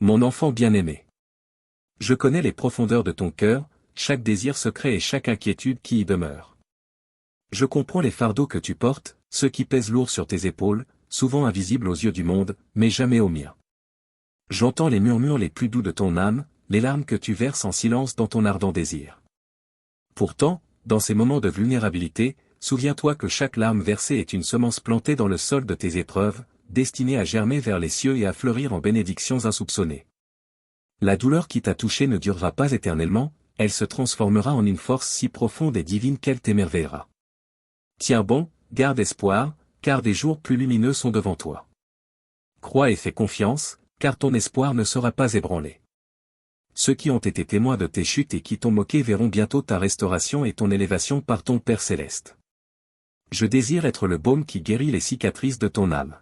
Mon enfant bien-aimé. Je connais les profondeurs de ton cœur, chaque désir secret et chaque inquiétude qui y demeure. Je comprends les fardeaux que tu portes, ceux qui pèsent lourd sur tes épaules, souvent invisibles aux yeux du monde, mais jamais aux miens. J'entends les murmures les plus doux de ton âme, les larmes que tu verses en silence dans ton ardent désir. Pourtant, dans ces moments de vulnérabilité, souviens-toi que chaque larme versée est une semence plantée dans le sol de tes épreuves, destinée à germer vers les cieux et à fleurir en bénédictions insoupçonnées. La douleur qui t'a touché ne durera pas éternellement, elle se transformera en une force si profonde et divine qu'elle t'émerveillera. Tiens bon, garde espoir, car des jours plus lumineux sont devant toi. Crois et fais confiance, car ton espoir ne sera pas ébranlé. Ceux qui ont été témoins de tes chutes et qui t'ont moqué verront bientôt ta restauration et ton élévation par ton Père céleste. Je désire être le baume qui guérit les cicatrices de ton âme.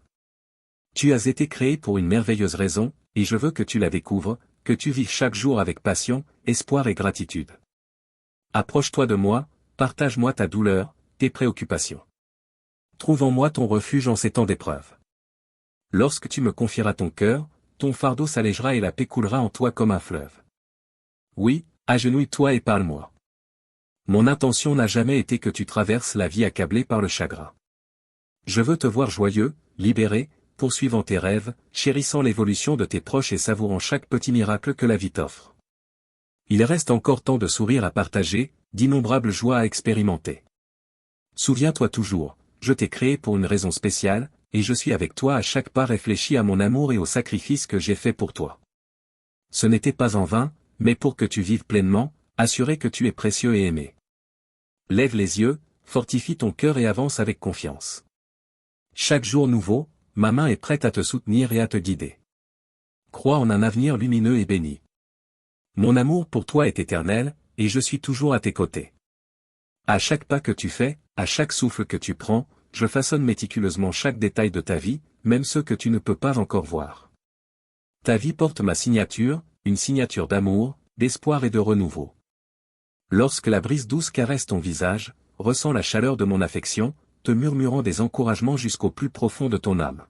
Tu as été créé pour une merveilleuse raison, et je veux que tu la découvres, que tu vives chaque jour avec passion, espoir et gratitude. Approche-toi de moi, partage-moi ta douleur, tes préoccupations. Trouve en moi ton refuge en ces temps d'épreuve. Lorsque tu me confieras ton cœur, ton fardeau s'allégera et la paix coulera en toi comme un fleuve. Oui, agenouille-toi et parle-moi. Mon intention n'a jamais été que tu traverses la vie accablé par le chagrin. Je veux te voir joyeux, libéré, poursuivant tes rêves, chérissant l'évolution de tes proches et savourant chaque petit miracle que la vie t'offre. Il reste encore tant de sourires à partager, d'innombrables joies à expérimenter. Souviens-toi toujours, je t'ai créé pour une raison spéciale, et je suis avec toi à chaque pas réfléchi à mon amour et au sacrifice que j'ai fait pour toi. Ce n'était pas en vain, mais pour que tu vives pleinement, assuré que tu es précieux et aimé. Lève les yeux, fortifie ton cœur et avance avec confiance. Chaque jour nouveau, ma main est prête à te soutenir et à te guider. Crois en un avenir lumineux et béni. Mon amour pour toi est éternel, et je suis toujours à tes côtés. À chaque pas que tu fais, à chaque souffle que tu prends, je façonne méticuleusement chaque détail de ta vie, même ceux que tu ne peux pas encore voir. Ta vie porte ma signature, une signature d'amour, d'espoir et de renouveau. Lorsque la brise douce caresse ton visage, ressens la chaleur de mon affection, te murmurant des encouragements jusqu'au plus profond de ton âme.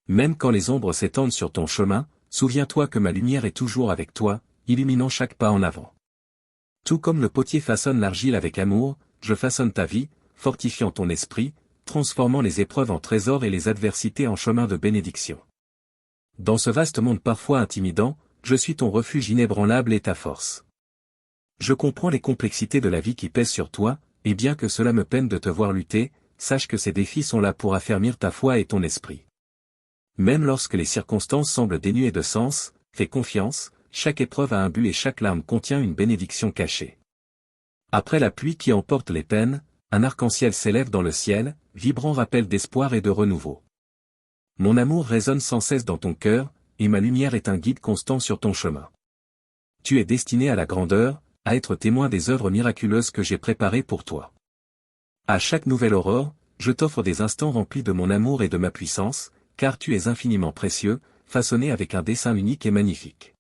Même quand les ombres s'étendent sur ton chemin, souviens-toi que ma lumière est toujours avec toi, illuminant chaque pas en avant. Tout comme le potier façonne l'argile avec amour, je façonne ta vie, fortifiant ton esprit, transformant les épreuves en trésors et les adversités en chemins de bénédiction. Dans ce vaste monde parfois intimidant, je suis ton refuge inébranlable et ta force. Je comprends les complexités de la vie qui pèsent sur toi, et bien que cela me peine de te voir lutter, sache que ces défis sont là pour affermir ta foi et ton esprit. Même lorsque les circonstances semblent dénuées de sens, fais confiance, chaque épreuve a un but et chaque larme contient une bénédiction cachée. Après la pluie qui emporte les peines, un arc-en-ciel s'élève dans le ciel, vibrant rappel d'espoir et de renouveau. Mon amour résonne sans cesse dans ton cœur, et ma lumière est un guide constant sur ton chemin. Tu es destiné à la grandeur, à être témoin des œuvres miraculeuses que j'ai préparées pour toi. À chaque nouvelle aurore, je t'offre des instants remplis de mon amour et de ma puissance, car tu es infiniment précieux, façonné avec un dessein unique et magnifique.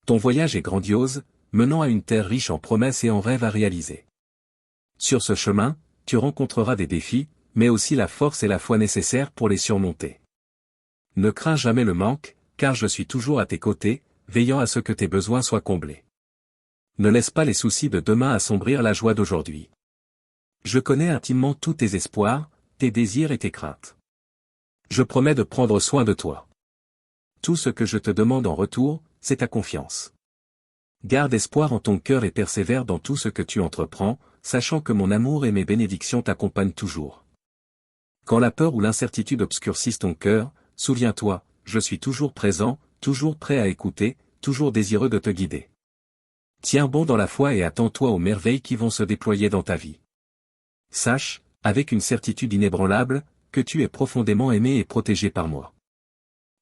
Ton voyage est grandiose, menant à une terre riche en promesses et en rêves à réaliser. Sur ce chemin, tu rencontreras des défis, mais aussi la force et la foi nécessaires pour les surmonter. Ne crains jamais le manque, car je suis toujours à tes côtés, veillant à ce que tes besoins soient comblés. Ne laisse pas les soucis de demain assombrir la joie d'aujourd'hui. Je connais intimement tous tes espoirs, tes désirs et tes craintes. Je promets de prendre soin de toi. Tout ce que je te demande en retour, c'est ta confiance. Garde espoir en ton cœur et persévère dans tout ce que tu entreprends, sachant que mon amour et mes bénédictions t'accompagnent toujours. Quand la peur ou l'incertitude obscurcissent ton cœur, souviens-toi, je suis toujours présent, toujours prêt à écouter, toujours désireux de te guider. Tiens bon dans la foi et attends-toi aux merveilles qui vont se déployer dans ta vie. Sache, avec une certitude inébranlable, que tu es profondément aimé et protégé par moi.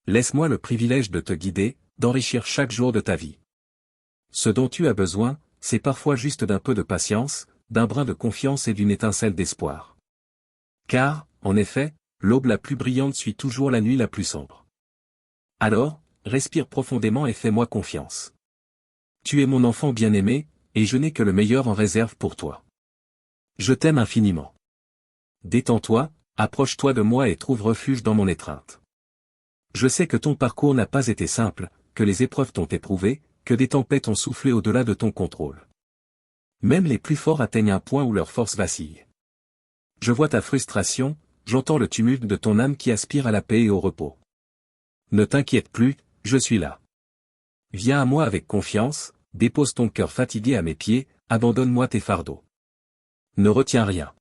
Laisse-moi le privilège de te guider, d'enrichir chaque jour de ta vie. Ce dont tu as besoin, c'est parfois juste d'un peu de patience, d'un brin de confiance et d'une étincelle d'espoir. Car, en effet, l'aube la plus brillante suit toujours la nuit la plus sombre. Alors, respire profondément et fais-moi confiance. Tu es mon enfant bien-aimé, et je n'ai que le meilleur en réserve pour toi. Je t'aime infiniment. Détends-toi, approche-toi de moi et trouve refuge dans mon étreinte. Je sais que ton parcours n'a pas été simple, que les épreuves t'ont éprouvé, que des tempêtes ont soufflé au-delà de ton contrôle. Même les plus forts atteignent un point où leur force vacille. Je vois ta frustration, j'entends le tumulte de ton âme qui aspire à la paix et au repos. Ne t'inquiète plus, je suis là. Viens à moi avec confiance, dépose ton cœur fatigué à mes pieds, abandonne-moi tes fardeaux. Ne retiens rien.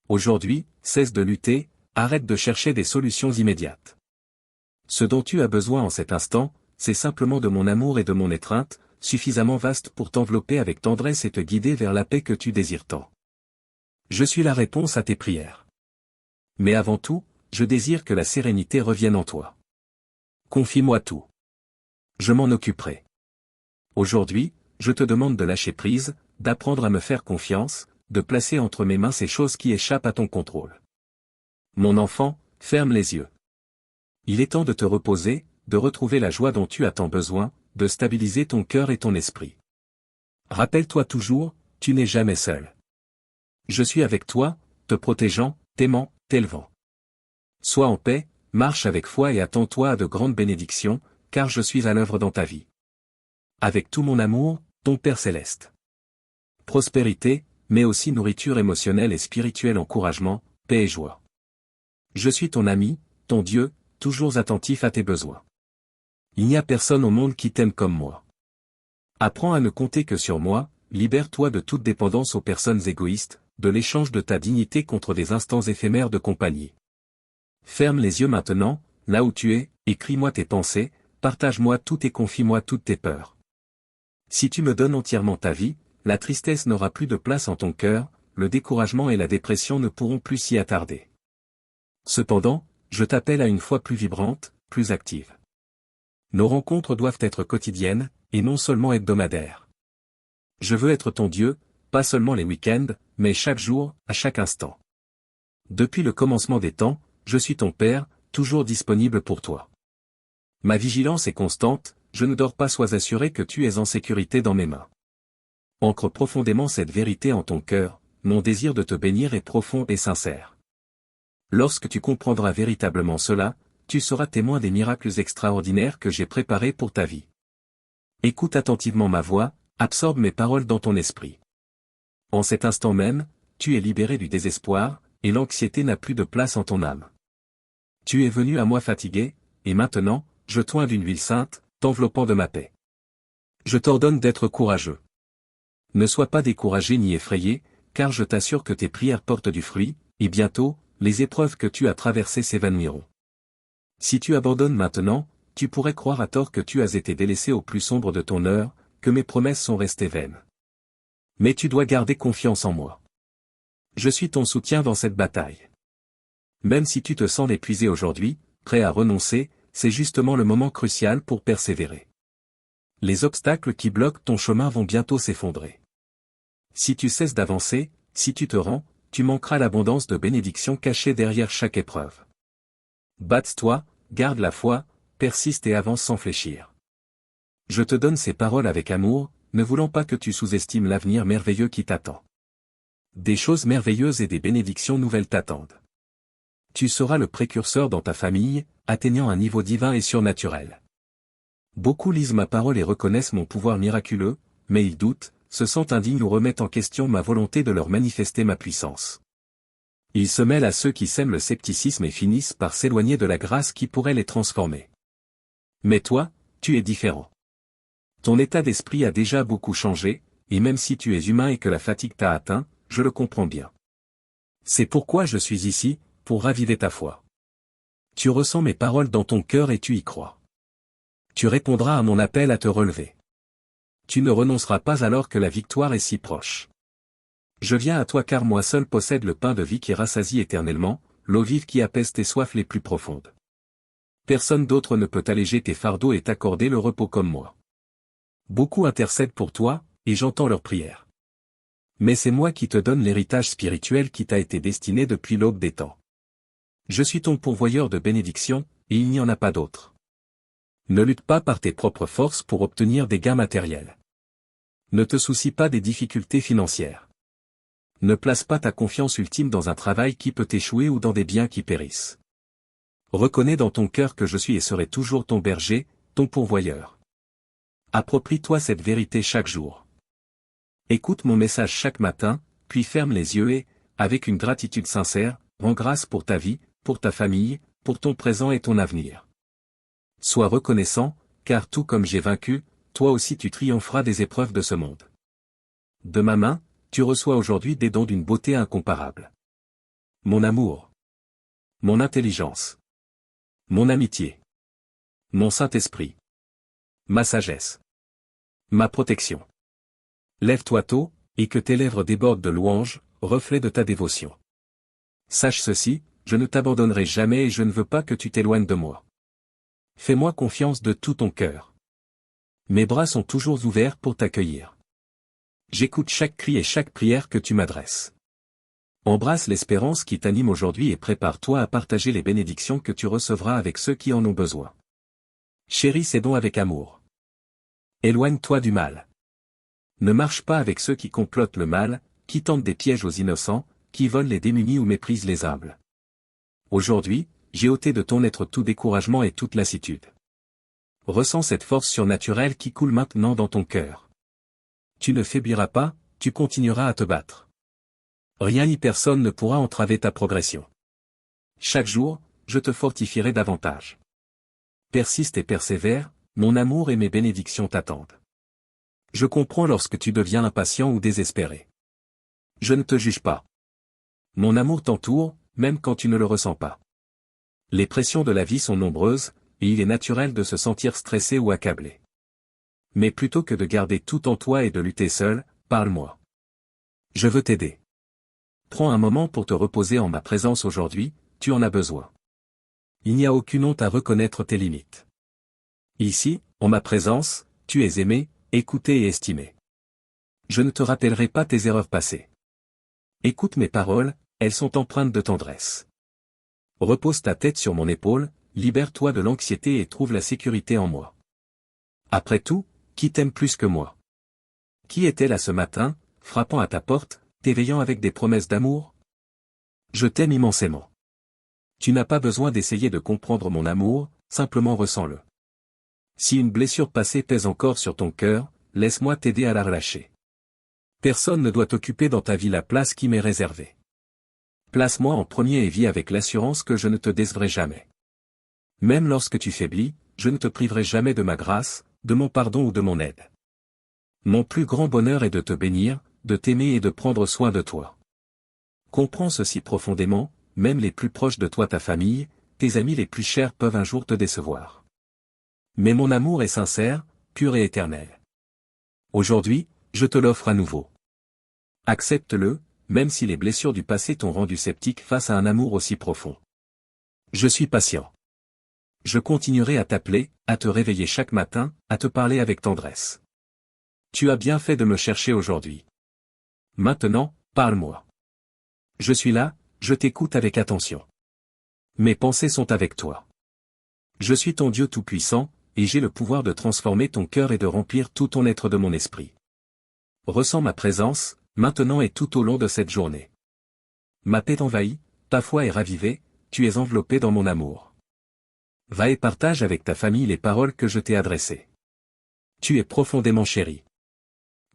Aujourd'hui, cesse de lutter, arrête de chercher des solutions immédiates. Ce dont tu as besoin en cet instant, c'est simplement de mon amour et de mon étreinte, suffisamment vaste pour t'envelopper avec tendresse et te guider vers la paix que tu désires tant. Je suis la réponse à tes prières. Mais avant tout, je désire que la sérénité revienne en toi. Confie-moi tout. Je m'en occuperai. Aujourd'hui, je te demande de lâcher prise, d'apprendre à me faire confiance, de placer entre mes mains ces choses qui échappent à ton contrôle. Mon enfant, ferme les yeux. Il est temps de te reposer, de retrouver la joie dont tu as tant besoin, de stabiliser ton cœur et ton esprit. Rappelle-toi toujours, tu n'es jamais seul. Je suis avec toi, te protégeant, t'aimant, t'élevant. Sois en paix, marche avec foi et attends-toi à de grandes bénédictions, car je suis à l'œuvre dans ta vie. Avec tout mon amour, ton Père céleste. Prospérité, mais aussi nourriture émotionnelle et spirituelle, encouragement, paix et joie. Je suis ton ami, ton Dieu, toujours attentif à tes besoins. Il n'y a personne au monde qui t'aime comme moi. Apprends à ne compter que sur moi, libère-toi de toute dépendance aux personnes égoïstes, de l'échange de ta dignité contre des instants éphémères de compagnie. Ferme les yeux maintenant, là où tu es, écris-moi tes pensées, partage-moi tout et confie-moi toutes tes peurs. Si tu me donnes entièrement ta vie, la tristesse n'aura plus de place en ton cœur, le découragement et la dépression ne pourront plus s'y attarder. Cependant, je t'appelle à une foi plus vibrante, plus active. Nos rencontres doivent être quotidiennes, et non seulement hebdomadaires. Je veux être ton Dieu, pas seulement les week-ends, mais chaque jour, à chaque instant. Depuis le commencement des temps, je suis ton Père, toujours disponible pour toi. Ma vigilance est constante, je ne dors pas, sois assuré que tu es en sécurité dans mes mains. Ancre profondément cette vérité en ton cœur, mon désir de te bénir est profond et sincère. Lorsque tu comprendras véritablement cela, tu seras témoin des miracles extraordinaires que j'ai préparés pour ta vie. Écoute attentivement ma voix, absorbe mes paroles dans ton esprit. En cet instant même, tu es libéré du désespoir, et l'anxiété n'a plus de place en ton âme. Tu es venu à moi fatigué, et maintenant, je t'oins d'une huile sainte, t'enveloppant de ma paix. Je t'ordonne d'être courageux. Ne sois pas découragé ni effrayé, car je t'assure que tes prières portent du fruit, et bientôt, les épreuves que tu as traversées s'évanouiront. Si tu abandonnes maintenant, tu pourrais croire à tort que tu as été délaissé au plus sombre de ton heure, que mes promesses sont restées vaines. Mais tu dois garder confiance en moi. Je suis ton soutien dans cette bataille. Même si tu te sens épuisé aujourd'hui, prêt à renoncer, c'est justement le moment crucial pour persévérer. Les obstacles qui bloquent ton chemin vont bientôt s'effondrer. Si tu cesses d'avancer, si tu te rends, tu manqueras l'abondance de bénédictions cachées derrière chaque épreuve. Batte-toi, garde la foi, persiste et avance sans fléchir. Je te donne ces paroles avec amour, ne voulant pas que tu sous-estimes l'avenir merveilleux qui t'attend. Des choses merveilleuses et des bénédictions nouvelles t'attendent. Tu seras le précurseur dans ta famille, atteignant un niveau divin et surnaturel. Beaucoup lisent ma parole et reconnaissent mon pouvoir miraculeux, mais ils doutent, se sentent indignes ou remettent en question ma volonté de leur manifester ma puissance. Ils se mêlent à ceux qui sèment le scepticisme et finissent par s'éloigner de la grâce qui pourrait les transformer. Mais toi, tu es différent. Ton état d'esprit a déjà beaucoup changé, et même si tu es humain et que la fatigue t'a atteint, je le comprends bien. C'est pourquoi je suis ici, pour raviver ta foi. Tu ressens mes paroles dans ton cœur et tu y crois. Tu répondras à mon appel à te relever. Tu ne renonceras pas alors que la victoire est si proche. Je viens à toi car moi seul possède le pain de vie qui rassasie éternellement, l'eau vive qui apaise tes soifs les plus profondes. Personne d'autre ne peut alléger tes fardeaux et t'accorder le repos comme moi. Beaucoup intercèdent pour toi, et j'entends leurs prières. Mais c'est moi qui te donne l'héritage spirituel qui t'a été destiné depuis l'aube des temps. Je suis ton pourvoyeur de bénédictions, et il n'y en a pas d'autre. Ne lutte pas par tes propres forces pour obtenir des gains matériels. Ne te soucie pas des difficultés financières. Ne place pas ta confiance ultime dans un travail qui peut échouer ou dans des biens qui périssent. Reconnais dans ton cœur que je suis et serai toujours ton berger, ton pourvoyeur. Approprie-toi cette vérité chaque jour. Écoute mon message chaque matin, puis ferme les yeux et, avec une gratitude sincère, rends grâce pour ta vie, pour ta famille, pour ton présent et ton avenir. Sois reconnaissant, car tout comme j'ai vaincu, toi aussi tu triompheras des épreuves de ce monde. De ma main, tu reçois aujourd'hui des dons d'une beauté incomparable. Mon amour. Mon intelligence. Mon amitié. Mon Saint-Esprit. Ma sagesse. Ma protection. Lève-toi tôt, et que tes lèvres débordent de louanges, reflet de ta dévotion. Sache ceci, je ne t'abandonnerai jamais et je ne veux pas que tu t'éloignes de moi. Fais-moi confiance de tout ton cœur. Mes bras sont toujours ouverts pour t'accueillir. J'écoute chaque cri et chaque prière que tu m'adresses. Embrasse l'espérance qui t'anime aujourd'hui et prépare-toi à partager les bénédictions que tu recevras avec ceux qui en ont besoin. Chéris ces dons avec amour. Éloigne-toi du mal. Ne marche pas avec ceux qui complotent le mal, qui tentent des pièges aux innocents, qui volent les démunis ou méprisent les humbles. Aujourd'hui, j'ai ôté de ton être tout découragement et toute lassitude. Ressens cette force surnaturelle qui coule maintenant dans ton cœur. Tu ne faibliras pas, tu continueras à te battre. Rien ni personne ne pourra entraver ta progression. Chaque jour, je te fortifierai davantage. Persiste et persévère, mon amour et mes bénédictions t'attendent. Je comprends lorsque tu deviens impatient ou désespéré. Je ne te juge pas. Mon amour t'entoure, même quand tu ne le ressens pas. Les pressions de la vie sont nombreuses, et il est naturel de se sentir stressé ou accablé. Mais plutôt que de garder tout en toi et de lutter seul, parle-moi. Je veux t'aider. Prends un moment pour te reposer en ma présence aujourd'hui, tu en as besoin. Il n'y a aucune honte à reconnaître tes limites. Ici, en ma présence, tu es aimé, écouté et estimé. Je ne te rappellerai pas tes erreurs passées. Écoute mes paroles, elles sont empreintes de tendresse. Repose ta tête sur mon épaule, libère-toi de l'anxiété et trouve la sécurité en moi. Après tout, qui t'aime plus que moi? Qui était là ce matin, frappant à ta porte, t'éveillant avec des promesses d'amour? Je t'aime immensément. Tu n'as pas besoin d'essayer de comprendre mon amour, simplement ressens-le. Si une blessure passée pèse encore sur ton cœur, laisse-moi t'aider à la relâcher. Personne ne doit occuper dans ta vie la place qui m'est réservée. Place-moi en premier et vis avec l'assurance que je ne te décevrai jamais. Même lorsque tu faiblis, je ne te priverai jamais de ma grâce, de mon pardon ou de mon aide. Mon plus grand bonheur est de te bénir, de t'aimer et de prendre soin de toi. Comprends ceci profondément, même les plus proches de toi, ta famille, tes amis les plus chers peuvent un jour te décevoir. Mais mon amour est sincère, pur et éternel. Aujourd'hui, je te l'offre à nouveau. Accepte-le, même si les blessures du passé t'ont rendu sceptique face à un amour aussi profond. Je suis patient. Je continuerai à t'appeler, à te réveiller chaque matin, à te parler avec tendresse. Tu as bien fait de me chercher aujourd'hui. Maintenant, parle-moi. Je suis là, je t'écoute avec attention. Mes pensées sont avec toi. Je suis ton Dieu tout-puissant, et j'ai le pouvoir de transformer ton cœur et de remplir tout ton être de mon esprit. Ressens ma présence, maintenant et tout au long de cette journée. Ma paix t'envahit, ta foi est ravivée, tu es enveloppé dans mon amour. Va et partage avec ta famille les paroles que je t'ai adressées. Tu es profondément chéri.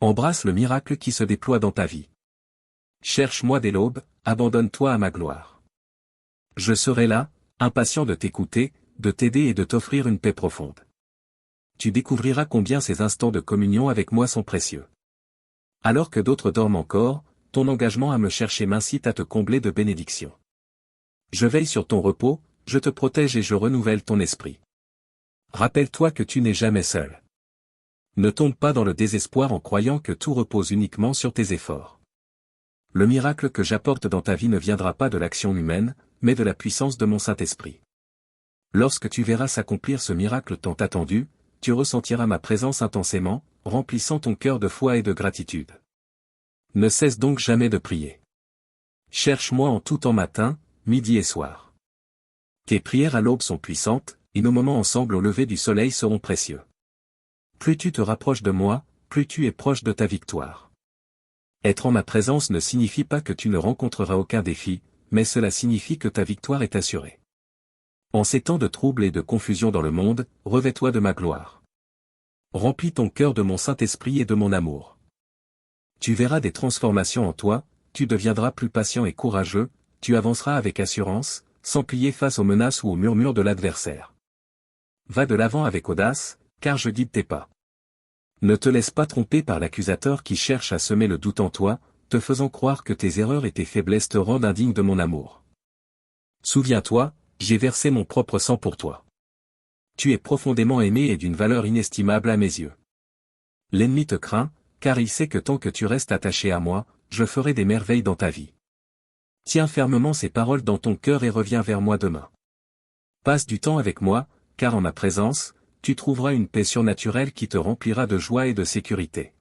Embrasse le miracle qui se déploie dans ta vie. Cherche-moi dès l'aube, abandonne-toi à ma gloire. Je serai là, impatient de t'écouter, de t'aider et de t'offrir une paix profonde. Tu découvriras combien ces instants de communion avec moi sont précieux. Alors que d'autres dorment encore, ton engagement à me chercher m'incite à te combler de bénédictions. Je veille sur ton repos, je te protège et je renouvelle ton esprit. Rappelle-toi que tu n'es jamais seul. Ne tombe pas dans le désespoir en croyant que tout repose uniquement sur tes efforts. Le miracle que j'apporte dans ta vie ne viendra pas de l'action humaine, mais de la puissance de mon Saint-Esprit. Lorsque tu verras s'accomplir ce miracle tant attendu, tu ressentiras ma présence intensément, remplissant ton cœur de foi et de gratitude. Ne cesse donc jamais de prier. Cherche-moi en tout temps matin, midi et soir. Tes prières à l'aube sont puissantes, et nos moments ensemble au lever du soleil seront précieux. Plus tu te rapproches de moi, plus tu es proche de ta victoire. Être en ma présence ne signifie pas que tu ne rencontreras aucun défi, mais cela signifie que ta victoire est assurée. En ces temps de trouble et de confusion dans le monde, revêt-toi de ma gloire. Remplis ton cœur de mon Saint-Esprit et de mon amour. Tu verras des transformations en toi, tu deviendras plus patient et courageux, tu avanceras avec assurance, sans plier face aux menaces ou aux murmures de l'adversaire. Va de l'avant avec audace, car je guide tes pas. Ne te laisse pas tromper par l'accusateur qui cherche à semer le doute en toi, te faisant croire que tes erreurs et tes faiblesses te rendent indigne de mon amour. Souviens-toi, j'ai versé mon propre sang pour toi. Tu es profondément aimé et d'une valeur inestimable à mes yeux. L'ennemi te craint, car il sait que tant que tu restes attaché à moi, je ferai des merveilles dans ta vie. Tiens fermement ces paroles dans ton cœur et reviens vers moi demain. Passe du temps avec moi, car en ma présence, tu trouveras une paix surnaturelle qui te remplira de joie et de sécurité.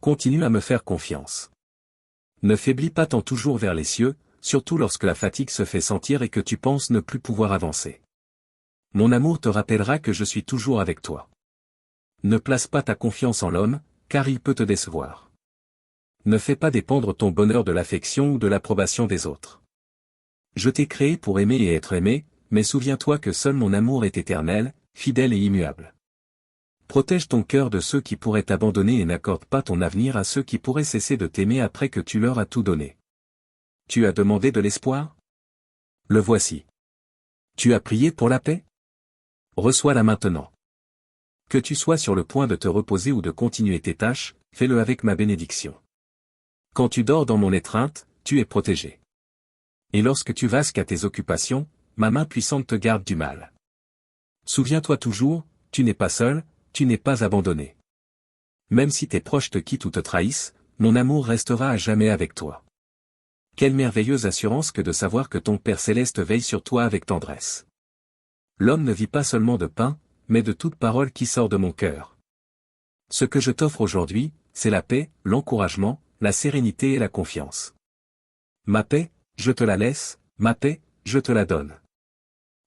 Continue à me faire confiance. Ne faiblis pas tant toujours vers les cieux, surtout lorsque la fatigue se fait sentir et que tu penses ne plus pouvoir avancer. Mon amour te rappellera que je suis toujours avec toi. Ne place pas ta confiance en l'homme, car il peut te décevoir. Ne fais pas dépendre ton bonheur de l'affection ou de l'approbation des autres. Je t'ai créé pour aimer et être aimé, mais souviens-toi que seul mon amour est éternel, fidèle et immuable. Protège ton cœur de ceux qui pourraient t'abandonner et n'accorde pas ton avenir à ceux qui pourraient cesser de t'aimer après que tu leur as tout donné. Tu as demandé de l'espoir? Le voici. Tu as prié pour la paix? Reçois-la maintenant. Que tu sois sur le point de te reposer ou de continuer tes tâches, fais-le avec ma bénédiction. Quand tu dors dans mon étreinte, tu es protégé. Et lorsque tu vasques à tes occupations, ma main puissante te garde du mal. Souviens-toi toujours, tu n'es pas seul, tu n'es pas abandonné. Même si tes proches te quittent ou te trahissent, mon amour restera à jamais avec toi. Quelle merveilleuse assurance que de savoir que ton Père Céleste veille sur toi avec tendresse. L'homme ne vit pas seulement de pain, mais de toute parole qui sort de mon cœur. Ce que je t'offre aujourd'hui, c'est la paix, l'encouragement, la sérénité et la confiance. Ma paix, je te la laisse, ma paix, je te la donne.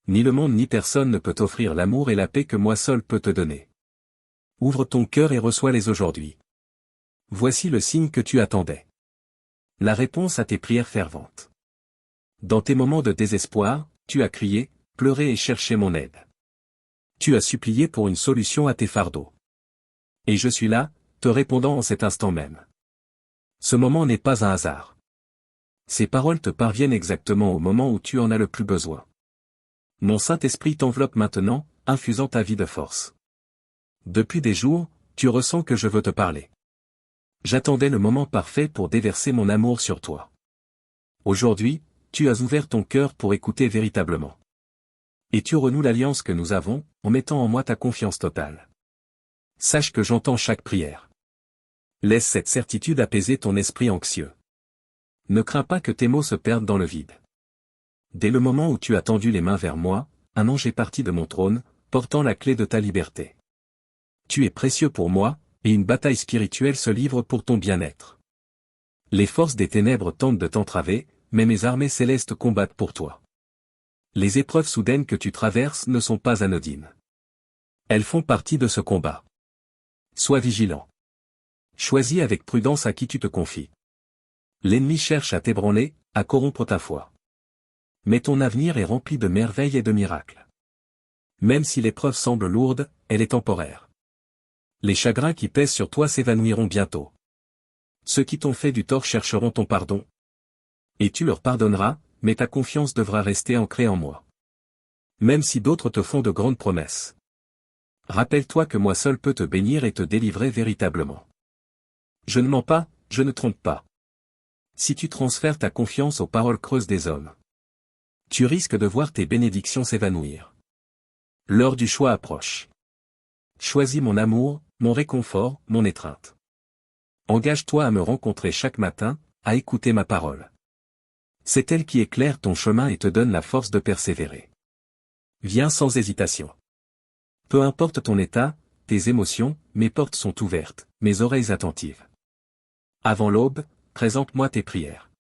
Ni le monde ni personne ne peut t'offrir l'amour et la paix que moi seul peux te donner. Ouvre ton cœur et reçois-les aujourd'hui. Voici le signe que tu attendais. La réponse à tes prières ferventes. Dans tes moments de désespoir, tu as crié, pleuré et cherché mon aide. Tu as supplié pour une solution à tes fardeaux. Et je suis là, te répondant en cet instant même. Ce moment n'est pas un hasard. Ces paroles te parviennent exactement au moment où tu en as le plus besoin. Mon Saint-Esprit t'enveloppe maintenant, infusant ta vie de force. Depuis des jours, tu ressens que je veux te parler. J'attendais le moment parfait pour déverser mon amour sur toi. Aujourd'hui, tu as ouvert ton cœur pour écouter véritablement. Et tu renoues l'alliance que nous avons, en mettant en moi ta confiance totale. Sache que j'entends chaque prière. Laisse cette certitude apaiser ton esprit anxieux. Ne crains pas que tes mots se perdent dans le vide. Dès le moment où tu as tendu les mains vers moi, un ange est parti de mon trône, portant la clé de ta liberté. Tu es précieux pour moi, et une bataille spirituelle se livre pour ton bien-être. Les forces des ténèbres tentent de t'entraver, mais mes armées célestes combattent pour toi. Les épreuves soudaines que tu traverses ne sont pas anodines. Elles font partie de ce combat. Sois vigilant. Choisis avec prudence à qui tu te confies. L'ennemi cherche à t'ébranler, à corrompre ta foi. Mais ton avenir est rempli de merveilles et de miracles. Même si l'épreuve semble lourde, elle est temporaire. Les chagrins qui pèsent sur toi s'évanouiront bientôt. Ceux qui t'ont fait du tort chercheront ton pardon. Et tu leur pardonneras, mais ta confiance devra rester ancrée en moi. Même si d'autres te font de grandes promesses. Rappelle-toi que moi seul peux te bénir et te délivrer véritablement. Je ne mens pas, je ne trompe pas. Si tu transfères ta confiance aux paroles creuses des hommes, tu risques de voir tes bénédictions s'évanouir. L'heure du choix approche. Choisis mon amour, mon réconfort, mon étreinte. Engage-toi à me rencontrer chaque matin, à écouter ma parole. C'est elle qui éclaire ton chemin et te donne la force de persévérer. Viens sans hésitation. Peu importe ton état, tes émotions, mes portes sont ouvertes, mes oreilles attentives. Avant l'aube, présente-moi tes prières.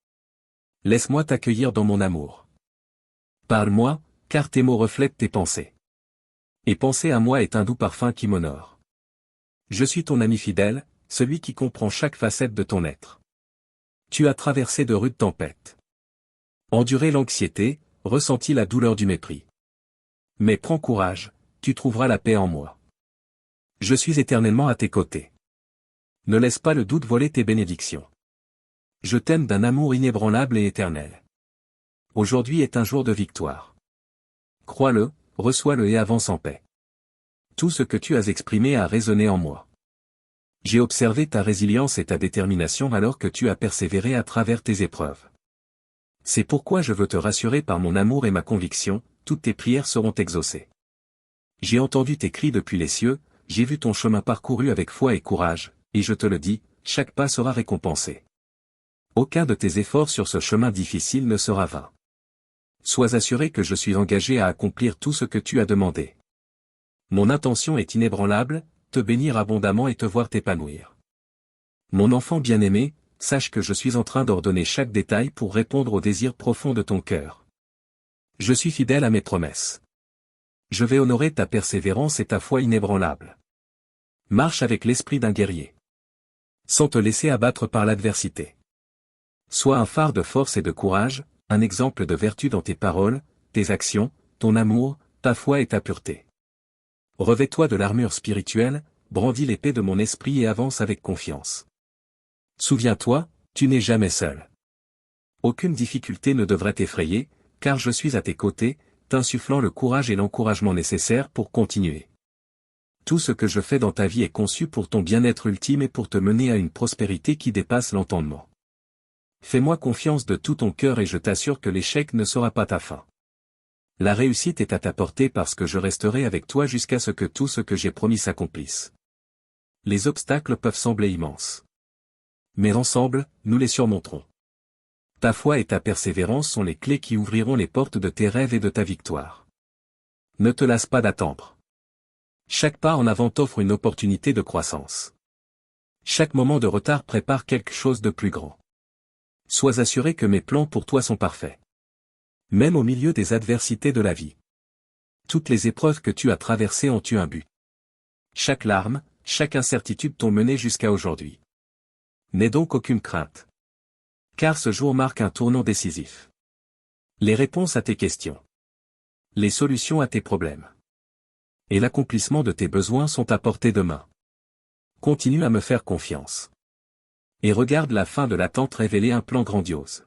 Laisse-moi t'accueillir dans mon amour. Parle-moi, car tes mots reflètent tes pensées. Et penser à moi est un doux parfum qui m'honore. Je suis ton ami fidèle, celui qui comprend chaque facette de ton être. Tu as traversé de rudes tempêtes. Enduré l'anxiété, ressenti la douleur du mépris. Mais prends courage, tu trouveras la paix en moi. Je suis éternellement à tes côtés. Ne laisse pas le doute voler tes bénédictions. Je t'aime d'un amour inébranlable et éternel. Aujourd'hui est un jour de victoire. Crois-le, reçois-le et avance en paix. Tout ce que tu as exprimé a résonné en moi. J'ai observé ta résilience et ta détermination alors que tu as persévéré à travers tes épreuves. C'est pourquoi je veux te rassurer par mon amour et ma conviction, toutes tes prières seront exaucées. J'ai entendu tes cris depuis les cieux, j'ai vu ton chemin parcouru avec foi et courage, et je te le dis, chaque pas sera récompensé. Aucun de tes efforts sur ce chemin difficile ne sera vain. Sois assuré que je suis engagé à accomplir tout ce que tu as demandé. Mon intention est inébranlable, te bénir abondamment et te voir t'épanouir. Mon enfant bien-aimé, sache que je suis en train d'ordonner chaque détail pour répondre aux désirs profonds de ton cœur. Je suis fidèle à mes promesses. Je vais honorer ta persévérance et ta foi inébranlable. Marche avec l'esprit d'un guerrier. Sans te laisser abattre par l'adversité. Sois un phare de force et de courage, un exemple de vertu dans tes paroles, tes actions, ton amour, ta foi et ta pureté. Revêt-toi de l'armure spirituelle, brandis l'épée de mon esprit et avance avec confiance. Souviens-toi, tu n'es jamais seul. Aucune difficulté ne devrait t'effrayer, car je suis à tes côtés, t'insufflant le courage et l'encouragement nécessaires pour continuer. Tout ce que je fais dans ta vie est conçu pour ton bien-être ultime et pour te mener à une prospérité qui dépasse l'entendement. Fais-moi confiance de tout ton cœur et je t'assure que l'échec ne sera pas ta fin. La réussite est à ta portée parce que je resterai avec toi jusqu'à ce que tout ce que j'ai promis s'accomplisse. Les obstacles peuvent sembler immenses. Mais ensemble, nous les surmonterons. Ta foi et ta persévérance sont les clés qui ouvriront les portes de tes rêves et de ta victoire. Ne te lasse pas d'attendre. Chaque pas en avant t'offre une opportunité de croissance. Chaque moment de retard prépare quelque chose de plus grand. Sois assuré que mes plans pour toi sont parfaits. Même au milieu des adversités de la vie. Toutes les épreuves que tu as traversées ont eu un but. Chaque larme, chaque incertitude t'ont mené jusqu'à aujourd'hui. N'aie donc aucune crainte. Car ce jour marque un tournant décisif. Les réponses à tes questions. Les solutions à tes problèmes. Et l'accomplissement de tes besoins sont à portée de main. Continue à me faire confiance. Et regarde la fin de l'attente révéler un plan grandiose.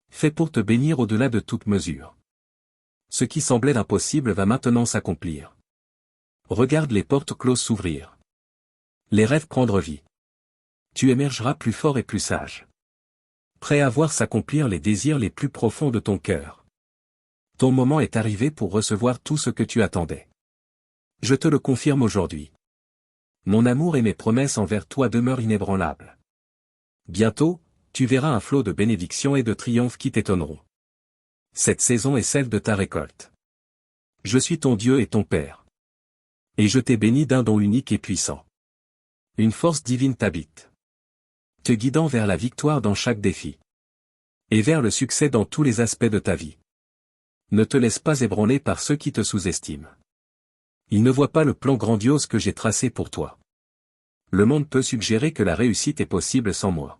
Fais pour te bénir au-delà de toute mesure. Ce qui semblait impossible va maintenant s'accomplir. Regarde les portes closes s'ouvrir. Les rêves prendre vie. Tu émergeras plus fort et plus sage. Prêt à voir s'accomplir les désirs les plus profonds de ton cœur. Ton moment est arrivé pour recevoir tout ce que tu attendais. Je te le confirme aujourd'hui. Mon amour et mes promesses envers toi demeurent inébranlables. Bientôt, tu verras un flot de bénédictions et de triomphes qui t'étonneront. Cette saison est celle de ta récolte. Je suis ton Dieu et ton Père. Et je t'ai béni d'un don unique et puissant. Une force divine t'habite. Te guidant vers la victoire dans chaque défi. Et vers le succès dans tous les aspects de ta vie. Ne te laisse pas ébranler par ceux qui te sous-estiment. Ils ne voient pas le plan grandiose que j'ai tracé pour toi. Le monde peut suggérer que la réussite est possible sans moi.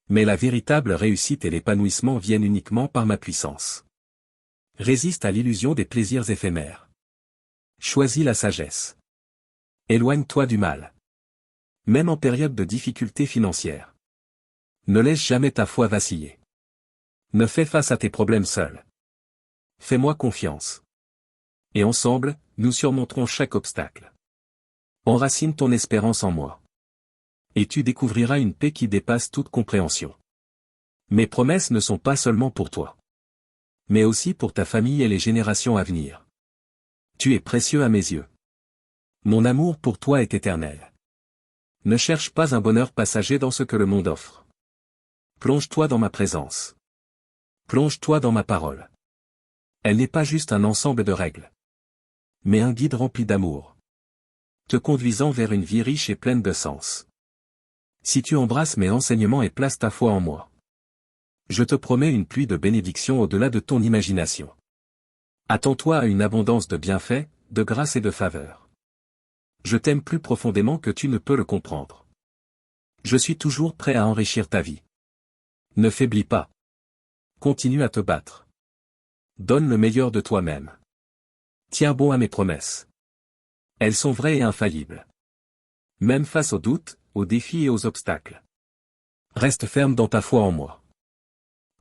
Mais la véritable réussite et l'épanouissement viennent uniquement par ma puissance. Résiste à l'illusion des plaisirs éphémères. Choisis la sagesse. Éloigne-toi du mal. Même en période de difficultés financières. Ne laisse jamais ta foi vaciller. Ne fais face à tes problèmes seul. Fais-moi confiance. Et ensemble, nous surmonterons chaque obstacle. Enracine ton espérance en moi. Et tu découvriras une paix qui dépasse toute compréhension. Mes promesses ne sont pas seulement pour toi. Mais aussi pour ta famille et les générations à venir. Tu es précieux à mes yeux. Mon amour pour toi est éternel. Ne cherche pas un bonheur passager dans ce que le monde offre. Plonge-toi dans ma présence. Plonge-toi dans ma parole. Elle n'est pas juste un ensemble de règles. Mais un guide rempli d'amour. Te conduisant vers une vie riche et pleine de sens. Si tu embrasses mes enseignements et places ta foi en moi, je te promets une pluie de bénédictions au-delà de ton imagination. Attends-toi à une abondance de bienfaits, de grâce et de faveur. Je t'aime plus profondément que tu ne peux le comprendre. Je suis toujours prêt à enrichir ta vie. Ne faiblis pas. Continue à te battre. Donne le meilleur de toi-même. Tiens bon à mes promesses. Elles sont vraies et infaillibles. Même face aux doutes, aux défis et aux obstacles. Reste ferme dans ta foi en moi.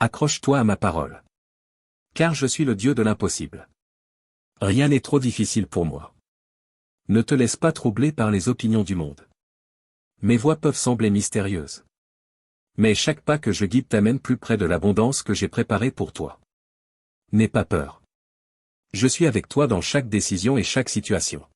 Accroche-toi à ma parole. Car je suis le Dieu de l'impossible. Rien n'est trop difficile pour moi. Ne te laisse pas troubler par les opinions du monde. Mes voies peuvent sembler mystérieuses. Mais chaque pas que je guide t'amène plus près de l'abondance que j'ai préparée pour toi. N'aie pas peur. Je suis avec toi dans chaque décision et chaque situation.